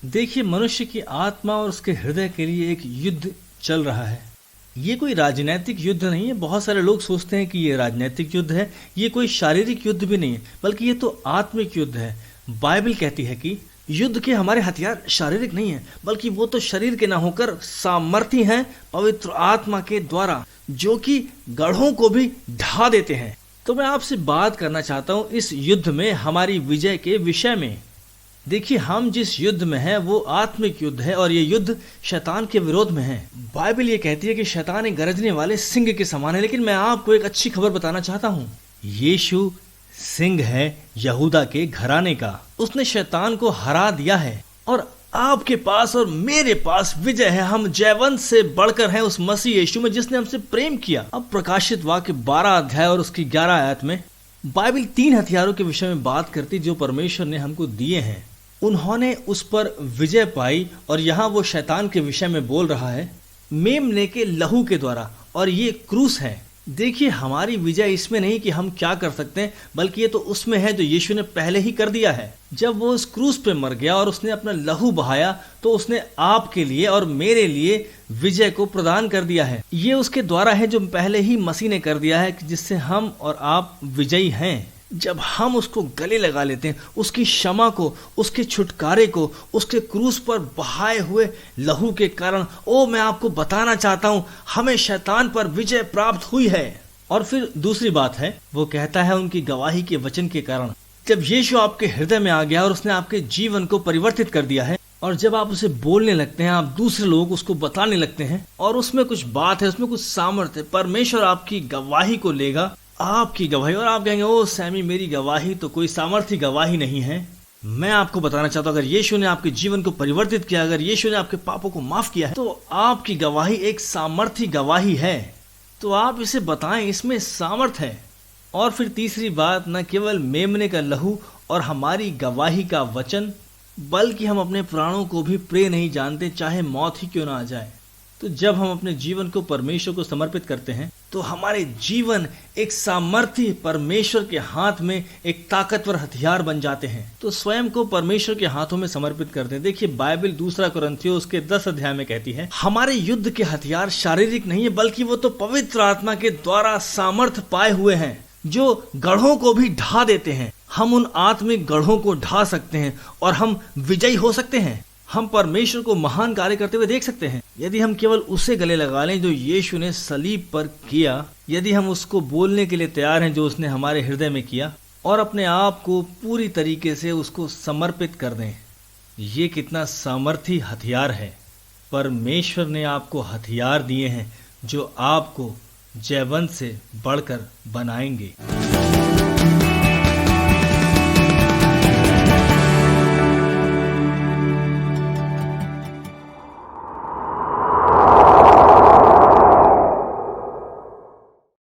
देखिए, मनुष्य की आत्मा और उसके हृदय के लिए एक युद्ध चल रहा है। ये कोई राजनैतिक युद्ध नहीं है। बहुत सारे लोग सोचते हैं कि ये राजनैतिक युद्ध है। ये कोई शारीरिक युद्ध भी नहीं है, बल्कि ये तो आत्मिक युद्ध है। बाइबल कहती है कि युद्ध के हमारे हथियार शारीरिक नहीं है, बल्कि वो तो शरीर के ना होकर सामर्थी हैं पवित्र आत्मा के द्वारा, जो कि गढ़ों को भी ढा देते हैं। तो मैं आपसे बात करना चाहता हूँ इस युद्ध में हमारी विजय के विषय में। देखिए, हम जिस युद्ध में हैं वो आत्मिक युद्ध है और ये युद्ध शैतान के विरोध में है। बाइबल ये कहती है कि शैतान एक गरजने वाले सिंह के समान है, लेकिन मैं आपको एक अच्छी खबर बताना चाहता हूँ। यीशु सिंह है यहूदा के घराने का। उसने शैतान को हरा दिया है और आपके पास और मेरे पास विजय है। हम जयवंत से बढ़कर हैं उस मसीह यीशु में जिसने हमसे प्रेम किया। अब प्रकाशित वाक्य 12 अध्याय और उसकी 11 आयत में बाइबल 3 हथियारों के विषय में बात करती जो परमेश्वर ने हमको दिए हैं। उन्होंने उस पर विजय पाई और यहाँ वो शैतान के विषय में बोल रहा है मेमने के लहू के द्वारा, और ये क्रूस है। देखिए, हमारी विजय इसमें नहीं कि हम क्या कर सकते हैं, बल्कि ये तो उसमें है जो यीशु ने पहले ही कर दिया है। जब वो उस क्रूस पे मर गया और उसने अपना लहू बहाया, तो उसने आपके लिए और मेरे लिए विजय को प्रदान कर दिया है। ये उसके द्वारा है जो पहले ही मसीह ने कर दिया है, जिससे हम और आप विजयी हैं। जब हम उसको गले लगा लेते हैं, उसकी क्षमा को, उसके छुटकारे को, उसके क्रूस पर बहाए हुए लहू के कारण, मैं आपको बताना चाहता हूं, हमें शैतान पर विजय प्राप्त हुई है। और फिर दूसरी बात है, वो कहता है उनकी गवाही के वचन के कारण। जब यीशु आपके हृदय में आ गया और उसने आपके जीवन को परिवर्तित कर दिया है, और जब आप उसे बोलने लगते हैं, आप दूसरे लोगों को उसको बताने लगते हैं, और उसमें कुछ बात है, उसमें कुछ सामर्थ्य है, परमेश्वर आपकी गवाही को लेगा, आपकी गवाही, और आप कहेंगे ओ सैमी, मेरी गवाही तो कोई सामर्थ्य गवाही नहीं है। मैं आपको बताना चाहता हूँ, अगर यीशु ने आपके जीवन को परिवर्तित किया, अगर यीशु ने आपके पापों को माफ किया है, तो आपकी गवाही एक सामर्थ्य गवाही है। तो आप इसे बताएं, इसमें सामर्थ्य है। और फिर तीसरी बात, न केवल मेमने का लहू और हमारी गवाही का वचन, बल्कि हम अपने प्राणों को भी प्रिय नहीं जानते, चाहे मौत ही क्यों ना आ जाए। तो जब हम अपने जीवन को परमेश्वर को समर्पित करते हैं, तो हमारे जीवन एक सामर्थ्य परमेश्वर के हाथ में एक ताकतवर हथियार बन जाते हैं। तो स्वयं को परमेश्वर के हाथों में समर्पित करते हैं। देखिए, बाइबल 2 कुरिन्थियों उसके 10 अध्याय में कहती है हमारे युद्ध के हथियार शारीरिक नहीं है, बल्कि वो तो पवित्र आत्मा के द्वारा सामर्थ्य पाए हुए हैं, जो गढ़ों को भी ढा देते हैं। हम उन आत्मिक गढ़ों को ढा सकते हैं और हम विजयी हो सकते हैं। हम परमेश्वर को महान कार्य करते हुए देख सकते हैं यदि हम केवल उसे गले लगा लें जो यीशु ने सलीब पर किया, यदि हम उसको बोलने के लिए तैयार हैं जो उसने हमारे हृदय में किया, और अपने आप को पूरी तरीके से उसको समर्पित कर दें। ये कितना सामर्थी हथियार है। परमेश्वर ने आपको हथियार दिए हैं जो आपको जयवंत से बढ़कर बनाएंगे।